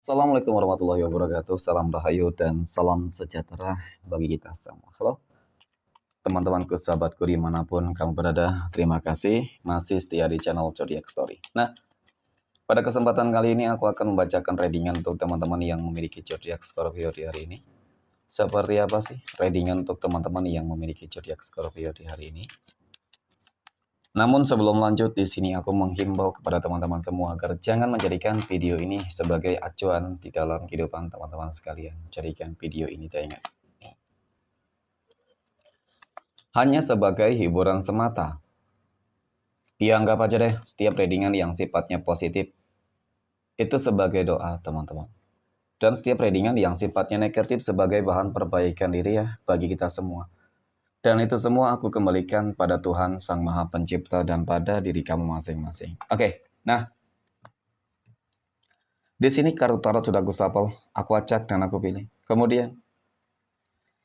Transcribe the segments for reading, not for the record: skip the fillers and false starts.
Assalamualaikum warahmatullahi wabarakatuh. Salam rahayu dan salam sejahtera bagi kita semua. Halo teman-temanku, sahabatku dimanapun kamu berada. Terima kasih masih setia di channel Zodiac Story. Nah, pada kesempatan kali ini aku akan membacakan readingan untuk teman-teman yang memiliki zodiak Scorpio di hari ini. Seperti apa sih readingan untuk teman-teman yang memiliki zodiak Scorpio di hari ini? Namun sebelum lanjut, di sini aku menghimbau kepada teman-teman semua agar jangan menjadikan video ini sebagai acuan di dalam kehidupan teman-teman sekalian. Jadikan video ini hanya sebagai hiburan semata. Ya, anggap aja deh setiap readingan yang sifatnya positif itu sebagai doa teman-teman. Dan setiap readingan yang sifatnya negatif sebagai bahan perbaikan diri ya bagi kita semua. Dan itu semua aku kembalikan pada Tuhan Sang Maha Pencipta dan pada diri kamu masing-masing. Oke, nah di sini kartu tarot sudah aku shuffle, aku acak dan aku pilih. Kemudian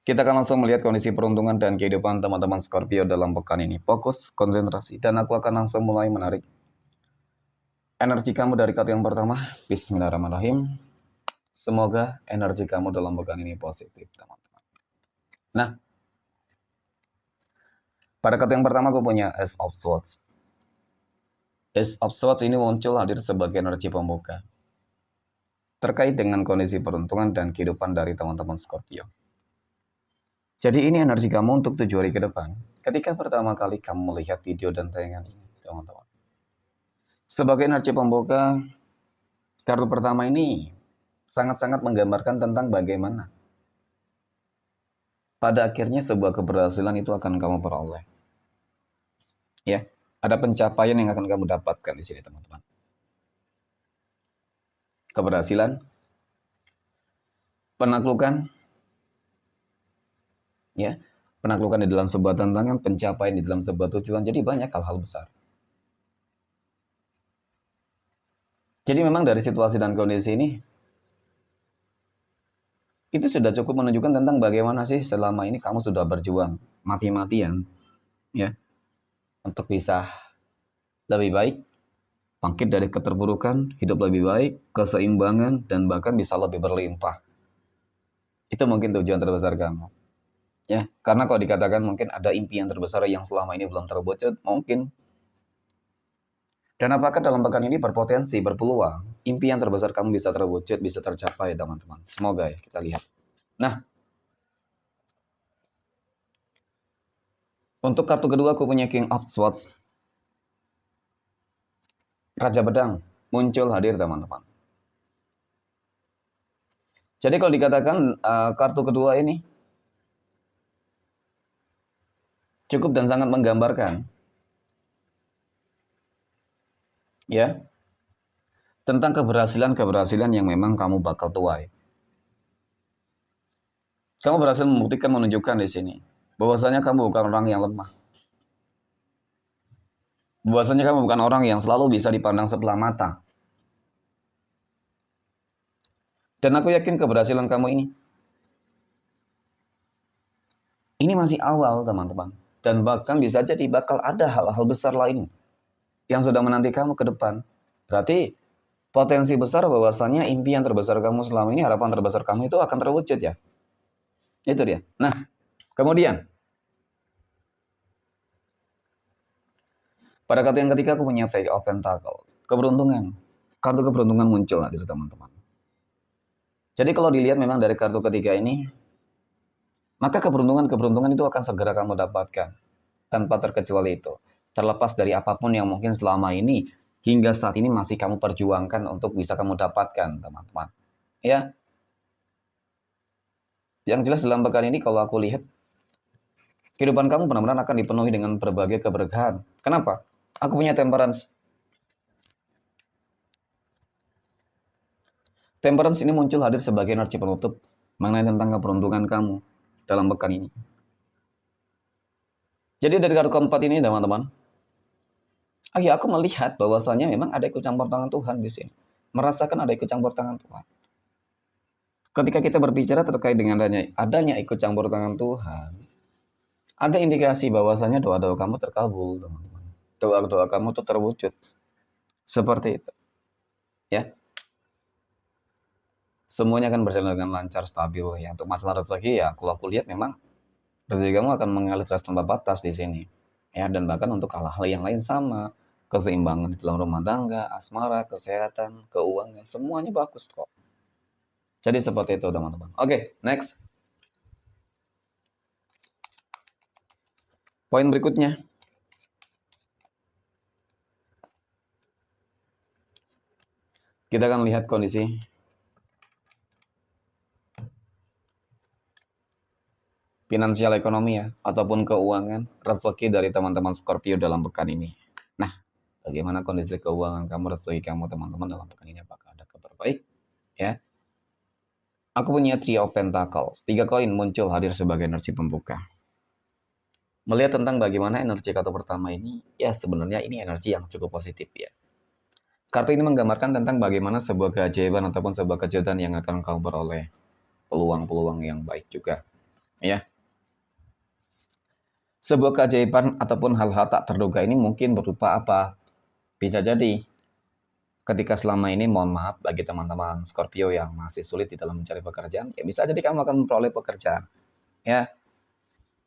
kita akan langsung melihat kondisi peruntungan dan kehidupan teman-teman Scorpio dalam pekan ini. Fokus, konsentrasi, dan aku akan langsung mulai menarik energi kamu dari kartu yang pertama. Bismillahirrahmanirrahim. Semoga energi kamu dalam pekan ini positif, teman-teman. Nah, pada kartu yang pertama aku punya Ace of Swords. Ace of Swords ini muncul hadir sebagai energi pembuka terkait dengan kondisi peruntungan dan kehidupan dari teman-teman Scorpio. Jadi ini energi kamu untuk 7 hari ke depan. Ketika pertama kali kamu melihat video dan tayangan ini, teman-teman. Sebagai energi pembuka, kartu pertama ini sangat-sangat menggambarkan tentang bagaimana pada akhirnya sebuah keberhasilan itu akan kamu peroleh. Ya, ada pencapaian yang akan kamu dapatkan di sini, teman-teman. Keberhasilan, penaklukan, ya, penaklukan di dalam sebuah tantangan, pencapaian di dalam sebuah tujuan. Jadi banyak hal-hal besar. Jadi memang dari situasi dan kondisi ini itu sudah cukup menunjukkan tentang bagaimana sih selama ini kamu sudah berjuang mati-matian ya untuk bisa lebih baik, bangkit dari keterburukan, hidup lebih baik, keseimbangan, dan bahkan bisa lebih berlimpah. Itu mungkin tujuan terbesar kamu. Ya, karena kalau dikatakan mungkin ada impian terbesar yang selama ini belum terwujud, mungkin. Dan apakah dalam pekan ini berpotensi, berpeluang, impian terbesar kamu bisa terwujud, bisa tercapai, teman-teman. Semoga ya, kita lihat. Nah, untuk kartu kedua aku punya King of Swords. Raja Pedang muncul hadir, teman-teman. Jadi kalau dikatakan kartu kedua ini cukup dan sangat menggambarkan ya tentang keberhasilan-keberhasilan yang memang kamu bakal tuai. Kamu berhasil membuktikan, menunjukkan di sini bahwasanya kamu bukan orang yang lemah. Bahwasanya kamu bukan orang yang selalu bisa dipandang sebelah mata. Dan aku yakin keberhasilan kamu ini masih awal, teman-teman. Dan bahkan bisa jadi bakal ada hal-hal besar lain yang sudah menanti kamu ke depan. Berarti potensi besar bahwasanya impian terbesar kamu selama ini, harapan terbesar kamu itu akan terwujud ya. Itu dia. Nah, kemudian pada kartu yang ketiga aku punya Five of Pentacles. Keberuntungan. Kartu keberuntungan muncul hadir, teman-teman. Jadi kalau dilihat memang dari kartu ketiga ini, maka keberuntungan-keberuntungan itu akan segera kamu dapatkan. Tanpa terkecuali itu. Terlepas dari apapun yang mungkin selama ini, hingga saat ini masih kamu perjuangkan untuk bisa kamu dapatkan, teman-teman. Ya. Yang jelas dalam pekan ini kalau aku lihat, kehidupan kamu benar-benar akan dipenuhi dengan berbagai keberkahan. Kenapa? Aku punya Temperance. Temperance ini muncul hadir sebagai energi penutup mengenai tentang keberuntungan kamu dalam pekan ini. Jadi dari kartu keempat ini, teman-teman, aku melihat bahwasanya memang ada ikut campur tangan Tuhan di sini. Merasakan ada ikut campur tangan Tuhan. Ketika kita berbicara terkait dengan adanya ikut campur tangan Tuhan, ada indikasi bahwasanya doa-doa kamu terkabul, teman-teman. Doa-doa kamu tuh terwujud. Seperti itu. Ya. semuanya akan berjalan dengan lancar, stabil. Ya, untuk masalah rezeki ya, kalau aku lihat memang rezeki kamu akan mengalir terus tanpa batas di sini. Ya, dan bahkan untuk hal-hal yang lain sama. Keseimbangan di dalam rumah tangga, asmara, kesehatan, keuangan, semuanya bagus kok. Jadi seperti itu teman-teman. Oke, next. Poin berikutnya. Kita akan lihat kondisi finansial ekonomi ya, ataupun keuangan, rezeki dari teman-teman Scorpio dalam pekan ini. Nah, bagaimana kondisi keuangan kamu, rezeki kamu teman-teman dalam pekan ini? Apakah ada kabar baik? Ya, aku punya Three of Pentacles. 3 koin muncul hadir sebagai energi pembuka. Melihat tentang bagaimana energi kartu pertama ini, ya sebenarnya ini energi yang cukup positif ya. Kartu ini menggambarkan tentang bagaimana sebuah keajaiban ataupun sebuah kejutan yang akan kau beroleh. Peluang-peluang yang baik juga. Ya, sebuah keajaiban ataupun hal-hal tak terduga ini mungkin berupa apa? Bisa jadi ketika selama ini, mohon maaf bagi teman-teman Scorpio yang masih sulit di dalam mencari pekerjaan, ya bisa jadi kamu akan memperoleh pekerjaan. Ya,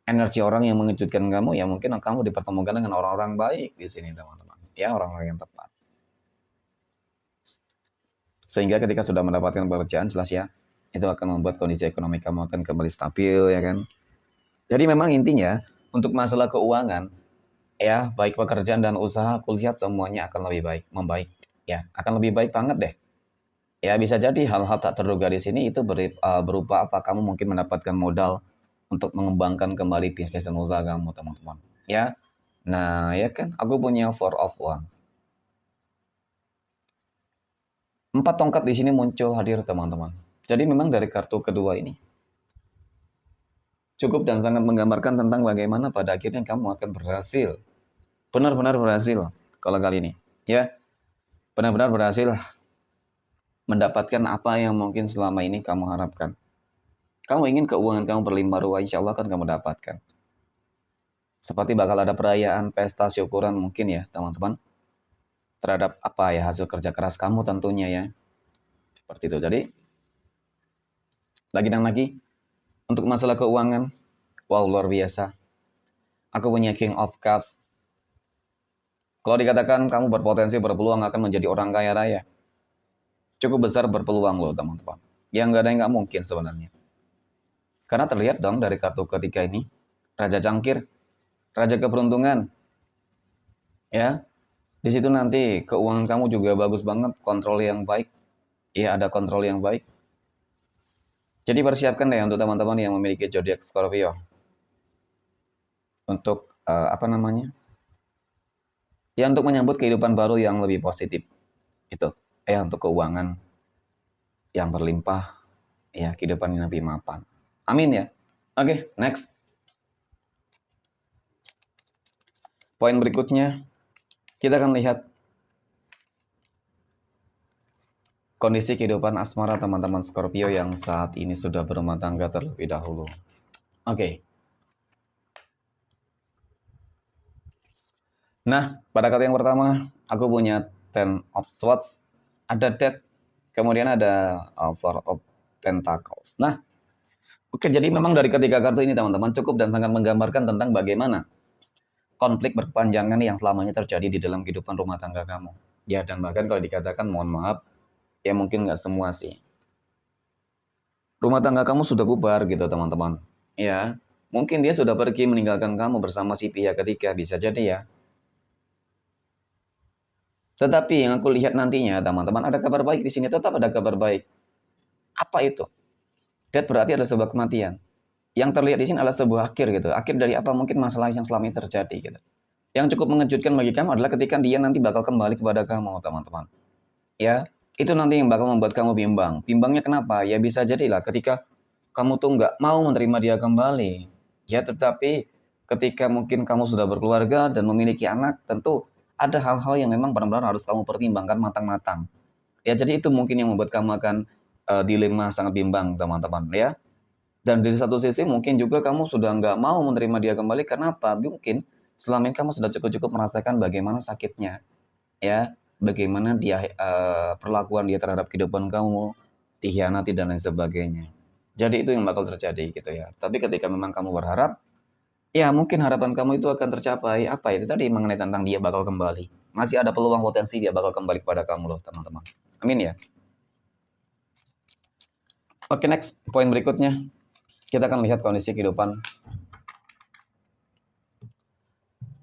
energi orang yang mengejutkan kamu, ya mungkin kamu dipertemukan dengan orang-orang baik di sini teman-teman. Ya, orang-orang yang tepat. Sehingga ketika sudah mendapatkan pekerjaan, jelas ya, itu akan membuat kondisi ekonomi kamu akan kembali stabil, ya kan? Jadi memang intinya, untuk masalah keuangan, ya, baik pekerjaan dan usaha, aku lihat semuanya akan lebih baik, membaik. Ya, akan lebih baik banget deh. Ya, bisa jadi hal-hal tak terduga di sini itu berupa apa? Kamu mungkin mendapatkan modal untuk mengembangkan kembali bisnis dan usaha kamu, teman-teman. Ya, nah ya kan, aku punya Four of Wands. 4 tongkat di sini muncul hadir, teman-teman. Jadi memang dari kartu kedua ini cukup dan sangat menggambarkan tentang bagaimana pada akhirnya kamu akan berhasil. Benar-benar berhasil kalau kali ini. Ya, benar-benar berhasil mendapatkan apa yang mungkin selama ini kamu harapkan. Kamu ingin keuangan kamu berlimpah ruah, insya Allah akan kamu dapatkan. Seperti bakal ada perayaan, pesta, syukuran mungkin ya teman-teman. Terhadap apa ya, hasil kerja keras kamu tentunya ya. Seperti itu. Jadi, lagi dan lagi, untuk masalah keuangan, wow luar biasa. Aku punya King of Cups. Kalau dikatakan kamu berpotensi berpeluang akan menjadi orang kaya raya, cukup besar berpeluang loh teman-teman. Yang nggak ada yang nggak mungkin sebenarnya. Karena terlihat dong dari kartu ketiga ini, Raja Cangkir, Raja Keberuntungan. Ya, di situ nanti keuangan kamu juga bagus banget, kontrol yang baik. Ya, ada kontrol yang baik. Jadi persiapkan deh untuk teman-teman yang memiliki zodiak Scorpio. Untuk apa namanya? Ya, untuk menyambut kehidupan baru yang lebih positif. Itu. Ya, untuk keuangan yang berlimpah, ya kehidupan yang lebih mapan. Amin ya. Oke, next. Poin berikutnya, kita akan lihat kondisi kehidupan asmara teman-teman Scorpio yang saat ini sudah berumah tangga terlebih dahulu. Oke. Nah, pada kartu yang pertama, aku punya Ten of Swords, ada Death, kemudian ada Four of Pentacles. Nah, oke, jadi memang dari ketiga kartu ini teman-teman cukup dan sangat menggambarkan tentang bagaimana konflik berkepanjangan yang selamanya terjadi di dalam kehidupan rumah tangga kamu. Ya, dan bahkan kalau dikatakan mohon maaf, ya mungkin nggak semua sih. Rumah tangga kamu sudah bubar gitu teman-teman. Ya, mungkin dia sudah pergi meninggalkan kamu bersama si pihak ketiga, bisa jadi ya. Tetapi yang aku lihat nantinya teman-teman, ada kabar baik di sini, tetap ada kabar baik. Apa itu? Death berarti ada sebuah kematian. Yang terlihat di sini adalah sebuah akhir gitu. Akhir dari apa mungkin masalah yang selama ini terjadi gitu. Yang cukup mengejutkan bagi kamu adalah ketika dia nanti bakal kembali kepada kamu teman-teman. Ya, itu nanti yang bakal membuat kamu bimbang. Bimbangnya kenapa? Ya bisa jadilah ketika kamu tuh nggak mau menerima dia kembali. Ya, tetapi ketika mungkin kamu sudah berkeluarga dan memiliki anak, tentu ada hal-hal yang memang benar-benar harus kamu pertimbangkan matang-matang. Ya, jadi itu mungkin yang membuat kamu akan dilema sangat bimbang, teman-teman, ya. Dan di satu sisi mungkin juga kamu sudah nggak mau menerima dia kembali, kenapa? Mungkin selama ini kamu sudah cukup-cukup merasakan bagaimana sakitnya, ya, bagaimana dia perlakuan dia terhadap kehidupan kamu, dikhianati dan lain sebagainya. Jadi itu yang bakal terjadi gitu ya. Tapi ketika memang kamu berharap, ya mungkin harapan kamu itu akan tercapai. Apa itu tadi mengenai tentang dia bakal kembali. Masih ada peluang potensi dia bakal kembali kepada kamu loh teman-teman. Amin ya. Oke, next. Poin berikutnya. Kita akan lihat kondisi kehidupan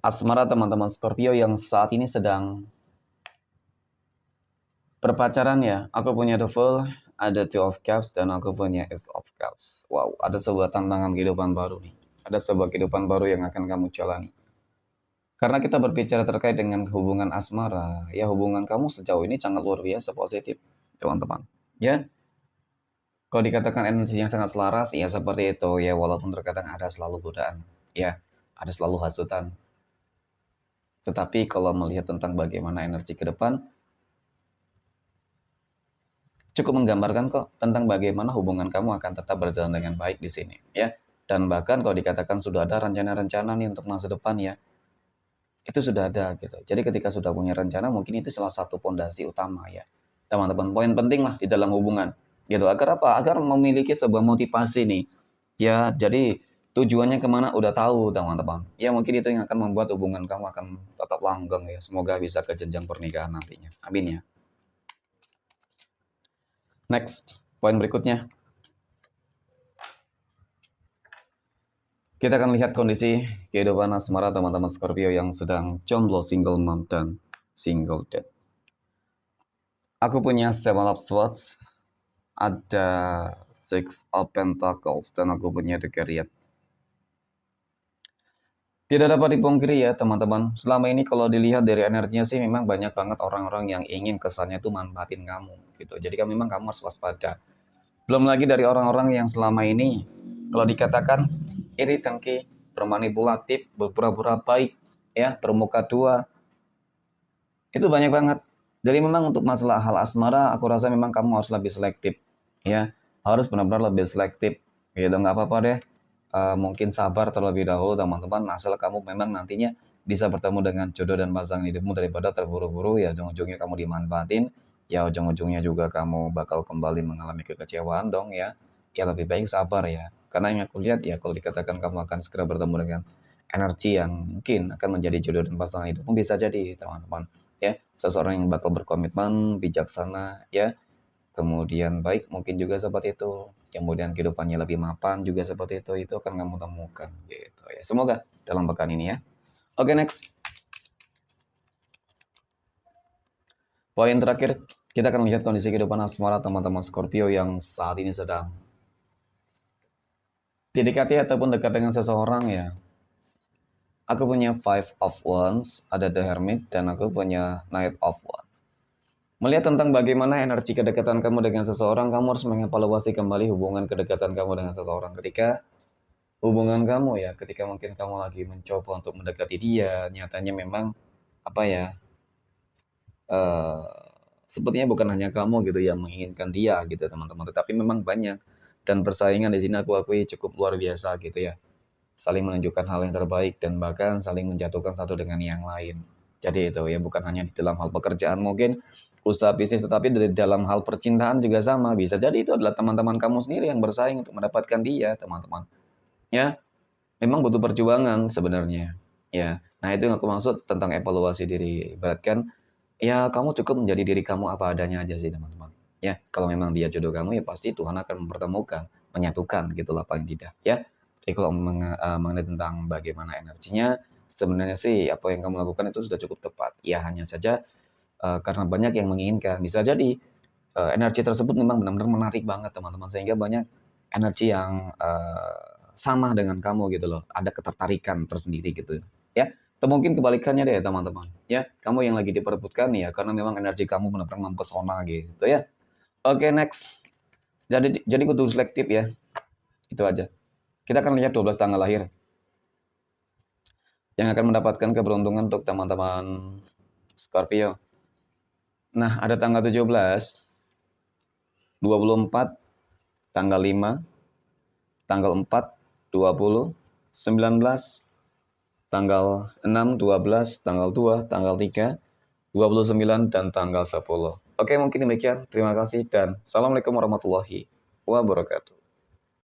asmara teman-teman Scorpio yang saat ini sedang berpacaran ya. Aku punya The Fool, ada Two of Cups, dan aku punya Ace of Cups. Wow, ada sebuah tantangan kehidupan baru nih. Ada sebuah kehidupan baru yang akan kamu jalani. Karena kita berbicara terkait dengan hubungan asmara, ya hubungan kamu sejauh ini sangat luar biasa positif, teman-teman. Ya, kalau dikatakan energi yang sangat selaras, ya seperti itu. Ya, walaupun terkadang ada selalu godaan. Ya, ada selalu hasutan. Tetapi kalau melihat tentang bagaimana energi ke depan, cukup menggambarkan kok tentang bagaimana hubungan kamu akan tetap berjalan dengan baik di sini. Ya, dan bahkan kalau dikatakan sudah ada rencana-rencana nih untuk masa depan ya, itu sudah ada gitu. Jadi ketika sudah punya rencana mungkin itu salah satu fondasi utama ya. Teman-teman, poin penting lah di dalam hubungan. Gitu. Agar apa? Agar memiliki sebuah motivasi nih. Ya, jadi tujuannya kemana udah tahu teman-teman. Ya mungkin itu yang akan membuat hubungan kamu akan tetap langgeng ya. Semoga bisa ke jenjang pernikahan nantinya. Amin ya. Next, poin berikutnya. Kita akan lihat kondisi kehidupan asmara teman-teman Scorpio yang sedang jomblo, single mom, dan single dad. Aku punya Seven of Swords, ada Six of Pentacles, dan aku punya The Chariot. Tidak dapat dipungkiri ya teman-teman, selama ini kalau dilihat dari energinya sih memang banyak banget orang-orang yang ingin kesannya itu manfaatin kamu gitu. Jadi kan memang kamu harus waspada. Belum lagi dari orang-orang yang selama ini kalau dikatakan iri dengki, bermanipulatif, berpura-pura baik, ya, bermuka dua, itu banyak banget. Jadi memang untuk masalah hal asmara, aku rasa memang kamu harus lebih selektif, ya, harus benar-benar lebih selektif, gitu. Nggak apa-apa deh, mungkin sabar terlebih dahulu teman-teman, asal kamu memang nantinya bisa bertemu dengan jodoh dan pasangan hidupmu daripada terburu-buru, ya ujung-ujungnya kamu dimanfaatin, ya ujung-ujungnya juga kamu bakal kembali mengalami kekecewaan dong ya. Ya lebih baik sabar ya. Karena yang aku lihat ya kalau dikatakan kamu akan segera bertemu dengan energi yang mungkin akan menjadi jodoh dan pasangan hidupmu bisa jadi teman-teman. Ya, seseorang yang bakal berkomitmen, bijaksana ya. Kemudian baik mungkin juga seperti itu. Kemudian kehidupannya lebih mapan juga seperti itu akan kamu temukan gitu ya. Semoga dalam pekan ini ya. Oke, next. Poin terakhir, kita akan lihat kondisi kehidupan asmara teman-teman Scorpio yang saat ini sedang didekati ataupun dekat dengan seseorang ya. Aku punya Five of Wands, ada The Hermit, dan aku punya Knight of Wands. Melihat tentang bagaimana energi kedekatan kamu dengan seseorang, kamu harus mengevaluasi kembali hubungan kedekatan kamu dengan seseorang. Ketika hubungan kamu ya, ketika mungkin kamu lagi mencoba untuk mendekati dia, nyatanya memang apa ya, eh sepertinya bukan hanya kamu gitu yang menginginkan dia gitu teman-teman, tetapi memang banyak dan persaingan di sini aku akui cukup luar biasa gitu ya. Saling menunjukkan hal yang terbaik dan bahkan saling menjatuhkan satu dengan yang lain. Jadi itu ya bukan hanya di dalam hal pekerjaan mungkin usaha bisnis tetapi di dalam hal percintaan juga sama. Bisa jadi itu adalah teman-teman kamu sendiri yang bersaing untuk mendapatkan dia, teman-teman. Ya, memang butuh perjuangan sebenarnya. Ya. Nah, itu yang aku maksud tentang evaluasi diri. Ibaratkan ya kamu cukup menjadi diri kamu apa adanya aja sih, teman-teman. Ya, kalau memang dia jodoh kamu ya pasti Tuhan akan mempertemukan, menyatukan gitulah paling tidak, ya. Jadi kalau mengenai tentang bagaimana energinya, sebenarnya sih apa yang kamu lakukan itu sudah cukup tepat. Ya hanya saja karena banyak yang menginginkan. Bisa jadi energi tersebut memang benar-benar menarik banget teman-teman sehingga banyak energi yang sama dengan kamu gitu loh. Ada ketertarikan tersendiri gitu ya. Atau mungkin kebalikannya deh teman-teman. Ya, kamu yang lagi diperebutkan ya karena memang energi kamu benar-benar mempesona gitu ya. Oke, next. Jadi kudu selektif ya. Itu aja. Kita akan lihat 12 tanggal lahir yang akan mendapatkan keberuntungan untuk teman-teman Scorpio. Nah, ada tanggal 17, 24, tanggal 5, tanggal 4, 20, 19, tanggal 6, 12, tanggal 2, tanggal 3, 29, dan tanggal 10. Oke, mungkin demikian. Terima kasih dan Assalamualaikum warahmatullahi wabarakatuh.